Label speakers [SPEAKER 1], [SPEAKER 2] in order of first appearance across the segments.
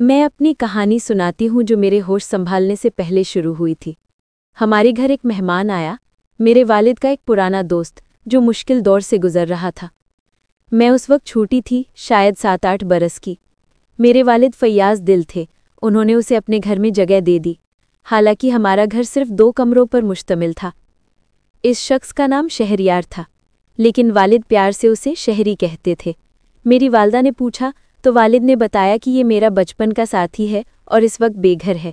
[SPEAKER 1] मैं अपनी कहानी सुनाती हूँ जो मेरे होश संभालने से पहले शुरू हुई थी। हमारे घर एक मेहमान आया, मेरे वालिद का एक पुराना दोस्त जो मुश्किल दौर से गुजर रहा था। मैं उस वक्त छोटी थी, शायद 7-8 बरस की। मेरे वालिद फैयाज दिल थे, उन्होंने उसे अपने घर में जगह दे दी। हालांकि हमारा घर सिर्फ 2 कमरों पर मुश्तमिल था। इस शख्स का नाम शहरयार था, लेकिन वालिद प्यार से उसे शहरी कहते थे। मेरी वालदा ने पूछा तो वालिद ने बताया कि ये मेरा बचपन का साथी है और इस वक्त बेघर है।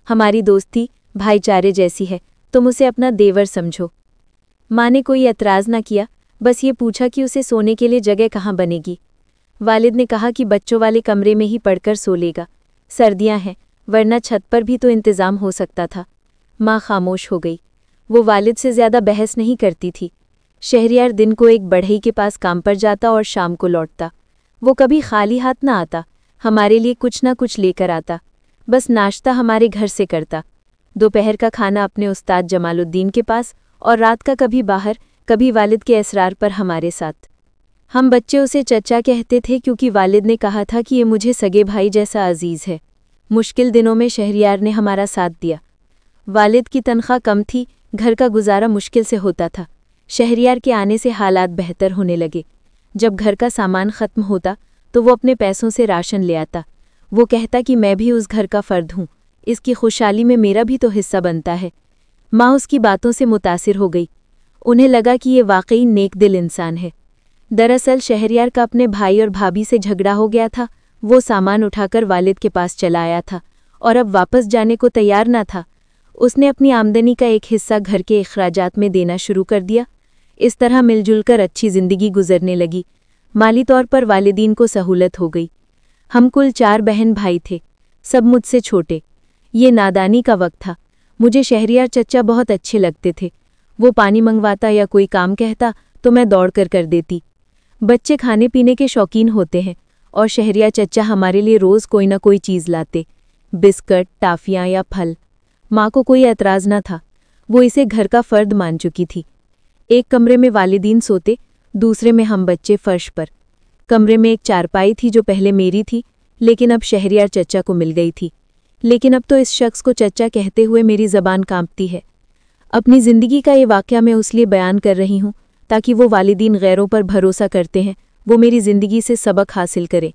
[SPEAKER 1] हमारी दोस्ती भाईचारे जैसी है, तुम उसे अपना देवर समझो। माँ ने कोई एतराज़ न किया, बस ये पूछा कि उसे सोने के लिए जगह कहाँ बनेगी। वालिद ने कहा कि बच्चों वाले कमरे में ही पढ़कर सो लेगा, सर्दियाँ हैं, वरना छत पर भी तो इंतज़ाम हो सकता था। माँ खामोश हो गई। वो वालिद से ज़्यादा बहस नहीं करती थी। शहरयार दिन को एक बढ़ई के पास काम पर जाता और शाम को लौटता। वो कभी खाली हाथ न आता, हमारे लिए कुछ न कुछ लेकर आता। बस नाश्ता हमारे घर से करता, दोपहर का खाना अपने उस्ताद जमालुद्दीन के पास और रात का कभी बाहर, कभी वालिद के असरार पर हमारे साथ। हम बच्चे उसे चचा कहते थे क्योंकि वालिद ने कहा था कि ये मुझे सगे भाई जैसा अजीज़ है। मुश्किल दिनों में शहरयार ने हमारा साथ दिया। वालिद की तनख्वाह कम थी, घर का गुजारा मुश्किल से होता था। शहरयार के आने से हालात बेहतर होने लगे। जब घर का सामान ख़त्म होता तो वो अपने पैसों से राशन ले आता। वो कहता कि मैं भी उस घर का फ़र्द हूँ, इसकी खुशहाली में मेरा भी तो हिस्सा बनता है। माँ उसकी बातों से मुतासिर हो गई। उन्हें लगा कि ये वाकई नेक दिल इंसान है। दरअसल शहरयार का अपने भाई और भाभी से झगड़ा हो गया था। वो सामान उठाकर वालिद के पास चला आया था और अब वापस जाने को तैयार न था। उसने अपनी आमदनी का एक हिस्सा घर के अखराजात में देना शुरू कर दिया। इस तरह मिलजुल कर अच्छी ज़िंदगी गुजरने लगी। माली तौर पर वालिदीन को सहूलत हो गई। हम कुल 4 बहन भाई थे, सब मुझसे छोटे। ये नादानी का वक्त था। मुझे शहरयार चचा बहुत अच्छे लगते थे। वो पानी मंगवाता या कोई काम कहता तो मैं दौड़ कर देती। बच्चे खाने पीने के शौकीन होते हैं और शहरयार चचा हमारे लिए रोज़ कोई ना कोई चीज़ लाते, बिस्कट, टाफियाँ या फल। माँ को कोई एतराज़ न था, वो इसे घर का फ़र्द मान चुकी थी। एक कमरे में वालिदीन सोते, दूसरे में हम बच्चे फर्श पर। कमरे में एक चारपाई थी जो पहले मेरी थी, लेकिन अब शहरयार चचा को मिल गई थी। लेकिन अब तो इस शख्स को चचा कहते हुए मेरी ज़बान कांपती है। अपनी ज़िंदगी का ये वाक़या मैं उसलिए बयान कर रही हूँ ताकि वो वालिदीन गैरों पर भरोसा करते हैं, वो मेरी ज़िंदगी से सबक हासिल करें।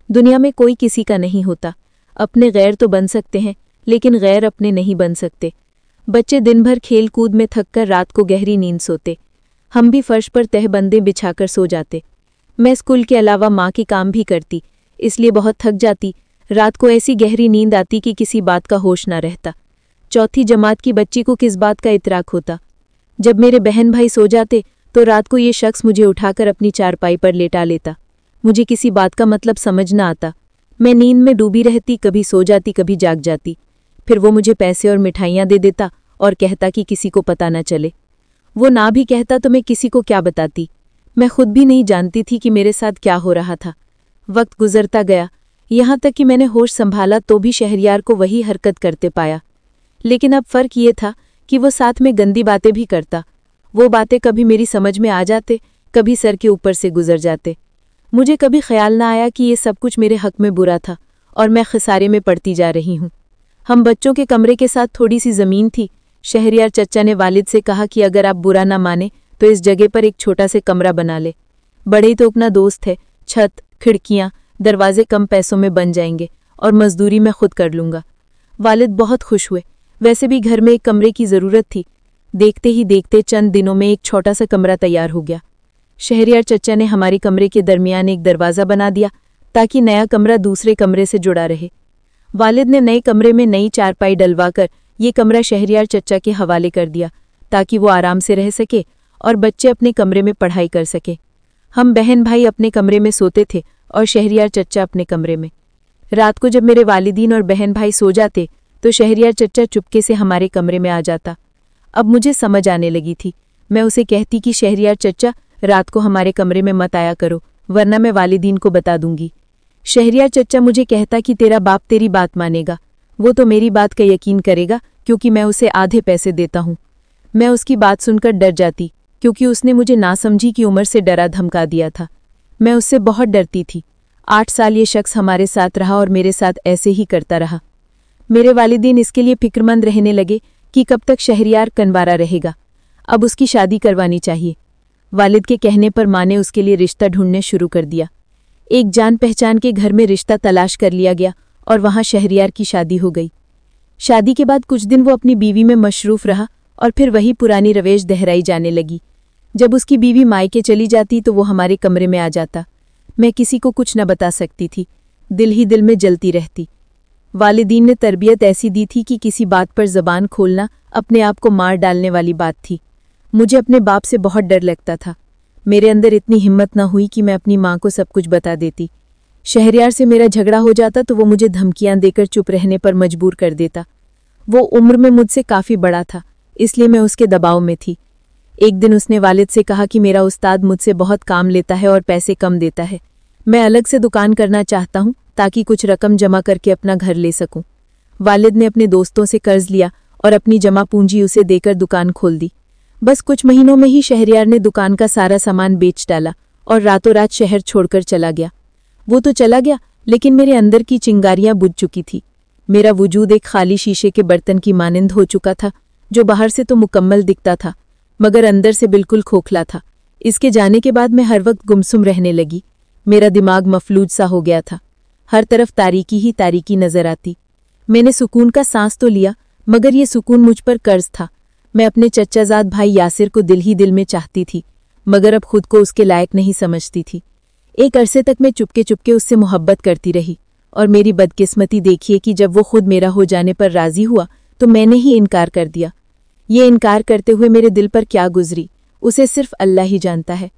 [SPEAKER 1] दुनिया में कोई किसी का नहीं होता। अपने गैर तो बन सकते हैं, लेकिन गैर अपने नहीं बन सकते। बच्चे दिन भर खेल कूद में थक कर रात को गहरी नींद सोते। हम भी फर्श पर तहबंदे बिछाकर सो जाते। मैं स्कूल के अलावा माँ की काम भी करती, इसलिए बहुत थक जाती। रात को ऐसी गहरी नींद आती कि किसी बात का होश ना रहता। चौथी जमात की बच्ची को किस बात का इतराक होता। जब मेरे बहन भाई सो जाते तो रात को ये शख्स मुझे उठाकर अपनी चारपाई पर लेटा लेता। मुझे किसी बात का मतलब समझ न आता। मैं नींद में डूबी रहती, कभी सो जाती, कभी जाग जाती। फिर वो मुझे पैसे और मिठाइयाँ दे देता और कहता कि किसी को पता न चले। वो ना भी कहता तो मैं किसी को क्या बताती। मैं खुद भी नहीं जानती थी कि मेरे साथ क्या हो रहा था। वक्त गुजरता गया, यहाँ तक कि मैंने होश संभाला तो भी शहरयार को वही हरकत करते पाया। लेकिन अब फ़र्क ये था कि वो साथ में गंदी बातें भी करता। वो बातें कभी मेरी समझ में आ जाते, कभी सर के ऊपर से गुजर जाते। मुझे कभी ख्याल ना आया कि ये सब कुछ मेरे हक में बुरा था और मैं खसारे में पड़ती जा रही हूँ। हम बच्चों के कमरे के साथ थोड़ी सी ज़मीन थी। शहरयार चचा ने वालिद से कहा कि अगर आप बुरा ना माने तो इस जगह पर एक छोटा से कमरा बना ले। बड़े तो अपना दोस्त है, छत, खिड़कियाँ, दरवाजे कम पैसों में बन जाएंगे और मजदूरी मैं खुद कर लूँगा। वालिद बहुत खुश हुए। वैसे भी घर में एक कमरे की ज़रूरत थी। देखते ही देखते चंद दिनों में एक छोटा सा कमरा तैयार हो गया। शहरयार चचा ने हमारे कमरे के दरमियान एक दरवाज़ा बना दिया ताकि नया कमरा दूसरे कमरे से जुड़ा रहे। वालिद ने नए कमरे में नई चारपाई डलवाकर ये कमरा शहरयार चचा के हवाले कर दिया ताकि वो आराम से रह सके और बच्चे अपने कमरे में पढ़ाई कर सके। हम बहन भाई अपने कमरे में सोते थे और शहरयार चचा अपने कमरे में। रात को जब मेरे वालिदीन और बहन भाई सो जाते तो शहरयार चचा चुपके से हमारे कमरे में आ जाता। अब मुझे समझ आने लगी थी। मैं उसे कहती कि शहरयार चचा, रात को हमारे कमरे में मत आया करो, वरना मैं वालिदीन को बता दूंगी। शहरयार चचा मुझे कहता कि तेरा बाप तेरी बात मानेगा, वो तो मेरी बात का यकीन करेगा क्योंकि मैं उसे आधे पैसे देता हूँ। मैं उसकी बात सुनकर डर जाती क्योंकि उसने मुझे नासमझी की उम्र से डरा धमका दिया था। मैं उससे बहुत डरती थी। 8 साल ये शख्स हमारे साथ रहा और मेरे साथ ऐसे ही करता रहा। मेरे वालिदैन इसके लिए फिक्रमंद रहने लगे कि कब तक शहरियार कनवारा रहेगा, अब उसकी शादी करवानी चाहिए। वालिद के कहने पर माँ ने उसके लिए रिश्ता ढूंढने शुरू कर दिया। एक जान पहचान के घर में रिश्ता तलाश कर लिया गया और वहाँ शहरियार की शादी हो गई। शादी के बाद कुछ दिन वो अपनी बीवी में मशरूफ रहा और फिर वही पुरानी रवेश दोहराई जाने लगी। जब उसकी बीवी मायके चली जाती तो वो हमारे कमरे में आ जाता। मैं किसी को कुछ न बता सकती थी, दिल ही दिल में जलती रहती। वालिदीन ने तरबियत ऐसी दी थी कि किसी बात पर ज़बान खोलना अपने आप को मार डालने वाली बात थी। मुझे अपने बाप से बहुत डर लगता था। मेरे अंदर इतनी हिम्मत न हुई कि मैं अपनी माँ को सब कुछ बता देती। शहरियार से मेरा झगड़ा हो जाता तो वो मुझे धमकियां देकर चुप रहने पर मजबूर कर देता। वो उम्र में मुझसे काफ़ी बड़ा था, इसलिए मैं उसके दबाव में थी। एक दिन उसने वालिद से कहा कि मेरा उस्ताद मुझसे बहुत काम लेता है और पैसे कम देता है। मैं अलग से दुकान करना चाहता हूँ ताकि कुछ रकम जमा करके अपना घर ले सकूं। वालिद ने अपने दोस्तों से कर्ज लिया और अपनी जमा पूंजी उसे देकर दुकान खोल दी। बस कुछ महीनों में ही शहरियार ने दुकान का सारा सामान बेच डाला और रातों रात शहर छोड़कर चला गया। वो तो चला गया, लेकिन मेरे अंदर की चिंगारियां बुझ चुकी थी। मेरा वजूद एक खाली शीशे के बर्तन की मानिंद हो चुका था, जो बाहर से तो मुकम्मल दिखता था मगर अंदर से बिल्कुल खोखला था। इसके जाने के बाद मैं हर वक्त गुमसुम रहने लगी। मेरा दिमाग मफलूज सा हो गया था, हर तरफ तारीकी ही तारीकी नजर आती। मैंने सुकून का सांस तो लिया, मगर ये सुकून मुझ पर कर्ज था। मैं अपने चचाजाद भाई यासिर को दिल ही दिल में चाहती थी, मगर अब खुद को उसके लायक नहीं समझती थी। एक अरसे तक मैं चुपके चुपके उससे मोहब्बत करती रही, और मेरी बदकिस्मती देखिए कि जब वो खुद मेरा हो जाने पर राजी हुआ तो मैंने ही इनकार कर दिया। ये इनकार करते हुए मेरे दिल पर क्या गुजरी, उसे सिर्फ अल्लाह ही जानता है।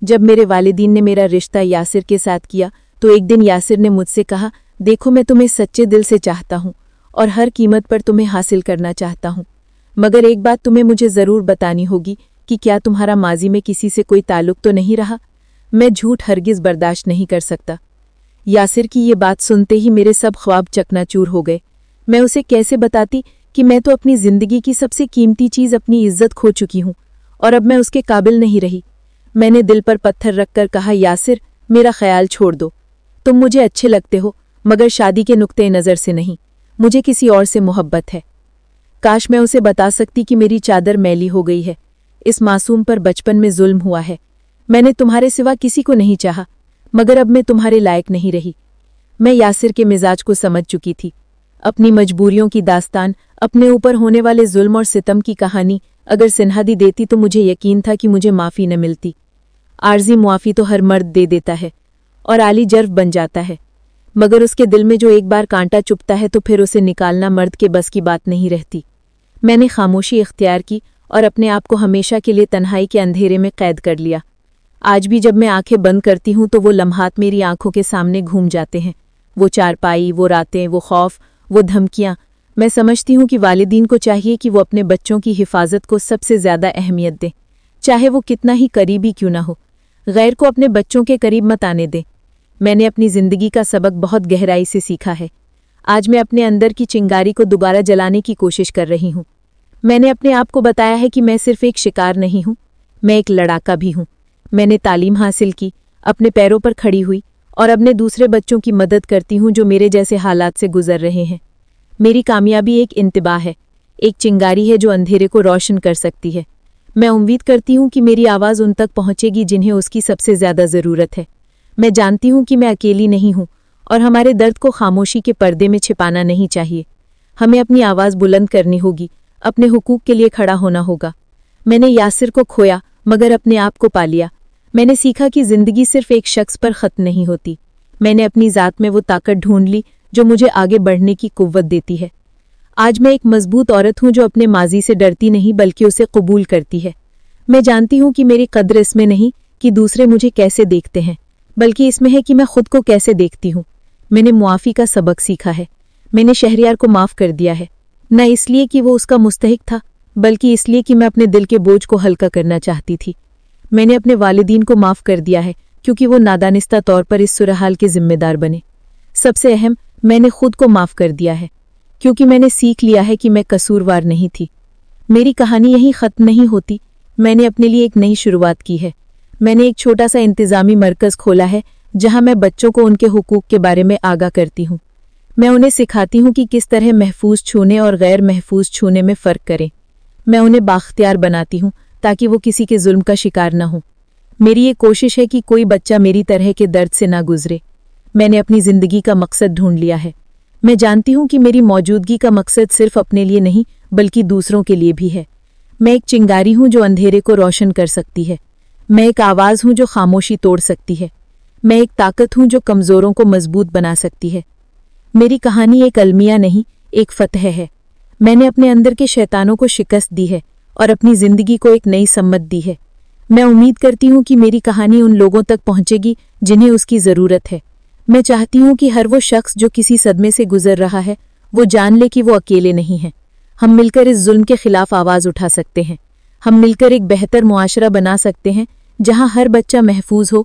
[SPEAKER 1] जब मेरे वालिदीन ने मेरा रिश्ता यासिर के साथ किया तो एक दिन यासिर ने मुझसे कहा, देखो मैं तुम्हें सच्चे दिल से चाहता हूँ और हर कीमत पर तुम्हें हासिल करना चाहता हूँ, मगर एक बात तुम्हें मुझे ज़रूर बतानी होगी कि क्या तुम्हारा माजी में किसी से कोई ताल्लुक तो नहीं रहा? मैं झूठ हरगिज़ बर्दाश्त नहीं कर सकता। यासिर की ये बात सुनते ही मेरे सब ख्वाब चकनाचूर हो गए। मैं उसे कैसे बताती कि मैं तो अपनी ज़िंदगी की सबसे कीमती चीज़ अपनी इज्जत खो चुकी हूँ और अब मैं उसके काबिल नहीं रही। मैंने दिल पर पत्थर रखकर कहा, यासिर मेरा ख्याल छोड़ दो। तुम मुझे अच्छे लगते हो, मगर शादी के नुक्ते नज़र से नहीं। मुझे किसी और से मोहब्बत है। काश मैं उसे बता सकती कि मेरी चादर मैली हो गई है, इस मासूम पर बचपन में जुल्म हुआ है। मैंने तुम्हारे सिवा किसी को नहीं चाहा, मगर अब मैं तुम्हारे लायक नहीं रही। मैं यासिर के मिजाज को समझ चुकी थी। अपनी मजबूरियों की दास्तान, अपने ऊपर होने वाले जुल्म और सितम की कहानी अगर सिन्हादी देती तो मुझे यकीन था कि मुझे माफ़ी न मिलती। आर्जी मुआफ़ी तो हर मर्द दे देता है और आली जर्फ बन जाता है, मगर उसके दिल में जो एक बार कांटा चुभता है तो फिर उसे निकालना मर्द के बस की बात नहीं रहती। मैंने खामोशी इख्तियार की और अपने आप को हमेशा के लिए तन्हाई के अंधेरे में कैद कर लिया। आज भी जब मैं आंखें बंद करती हूँ तो वो लम्हात मेरी आंखों के सामने घूम जाते हैं। वो चारपाई, वो रातें, वो खौफ, वो धमकियाँ। मैं समझती हूँ कि वालिदीन को चाहिए कि वो अपने बच्चों की हिफाजत को सबसे ज़्यादा अहमियत दें, चाहे वो कितना ही करीबी क्यों ना हो। गैर को अपने बच्चों के करीब मत आने दें। मैंने अपनी ज़िंदगी का सबक बहुत गहराई से सीखा है। आज मैं अपने अंदर की चिंगारी को दोबारा जलाने की कोशिश कर रही हूँ। मैंने अपने आप को बताया है कि मैं सिर्फ एक शिकार नहीं हूँ, मैं एक लड़ाका भी हूँ। मैंने तालीम हासिल की, अपने पैरों पर खड़ी हुई और अपने दूसरे बच्चों की मदद करती हूँ जो मेरे जैसे हालात से गुजर रहे हैं। मेरी कामयाबी एक इंतबाह है, एक चिंगारी है जो अंधेरे को रोशन कर सकती है। मैं उम्मीद करती हूँ कि मेरी आवाज़ उन तक पहुँचेगी जिन्हें उसकी सबसे ज़्यादा ज़रूरत है। मैं जानती हूँ कि मैं अकेली नहीं हूँ और हमारे दर्द को खामोशी के पर्दे में छिपाना नहीं चाहिए। हमें अपनी आवाज़ बुलंद करनी होगी, अपने हुकूक के लिए खड़ा होना होगा। मैंने यासिर को खोया मगर अपने आप को पा लिया। मैंने सीखा कि ज़िंदगी सिर्फ एक शख्स पर ख़त्म नहीं होती। मैंने अपनी ज़ात में वो ताकत ढूंढ ली जो मुझे आगे बढ़ने की कुव्वत देती है। आज मैं एक मजबूत औरत हूँ जो अपने माजी से डरती नहीं बल्कि उसे कबूल करती है। मैं जानती हूँ कि मेरी कद्र इसमें नहीं कि दूसरे मुझे कैसे देखते हैं, बल्कि इसमें है कि मैं खुद को कैसे देखती हूँ। मैंने मुआफ़ी का सबक सीखा है। मैंने शहरियार को माफ़ कर दिया है, न इसलिए कि वो उसका मुस्तहिक था, बल्कि इसलिए कि मैं अपने दिल के बोझ को हल्का करना चाहती थी। मैंने अपने वालिदीन को माफ़ कर दिया है क्योंकि वो नादानिस्ता तौर पर इस सुरहाल के जिम्मेदार बने। सबसे अहम, मैंने खुद को माफ़ कर दिया है क्योंकि मैंने सीख लिया है कि मैं कसूरवार नहीं थी। मेरी कहानी यहीं ख़त्म नहीं होती। मैंने अपने लिए एक नई शुरुआत की है। मैंने एक छोटा सा इंतज़ामी मरकज़ खोला है जहां मैं बच्चों को उनके हुकूक के बारे में आगाह करती हूं। मैं उन्हें सिखाती हूं कि किस तरह महफूज छूने और गैर महफूज छूने में फ़र्क करें। मैं उन्हें बाख्तियार बनाती हूं ताकि वो किसी के जुल्म का शिकार न हो। मेरी ये कोशिश है कि कोई बच्चा मेरी तरह के दर्द से ना गुजरे। मैंने अपनी ज़िंदगी का मकसद ढूंढ लिया है। मैं जानती हूं कि मेरी मौजूदगी का मकसद सिर्फ अपने लिए नहीं बल्कि दूसरों के लिए भी है। मैं एक चिंगारी हूं जो अंधेरे को रोशन कर सकती है। मैं एक आवाज़ हूं जो खामोशी तोड़ सकती है। मैं एक ताकत हूं जो कमज़ोरों को मजबूत बना सकती है। मेरी कहानी एक अलमिया नहीं, एक फतह है। मैंने अपने अंदर के शैतानों को शिकस्त दी है और अपनी ज़िंदगी को एक नई सम्मत दी है। मैं उम्मीद करती हूं कि मेरी कहानी उन लोगों तक पहुंचेगी जिन्हें उसकी ज़रूरत है। मैं चाहती हूं कि हर वो शख्स जो किसी सदमे से गुजर रहा है वो जान ले कि वो अकेले नहीं है। हम मिलकर इस जुल्म के खिलाफ आवाज़ उठा सकते हैं। हम मिलकर एक बेहतर मुआशरा बना सकते हैं जहां हर बच्चा महफूज हो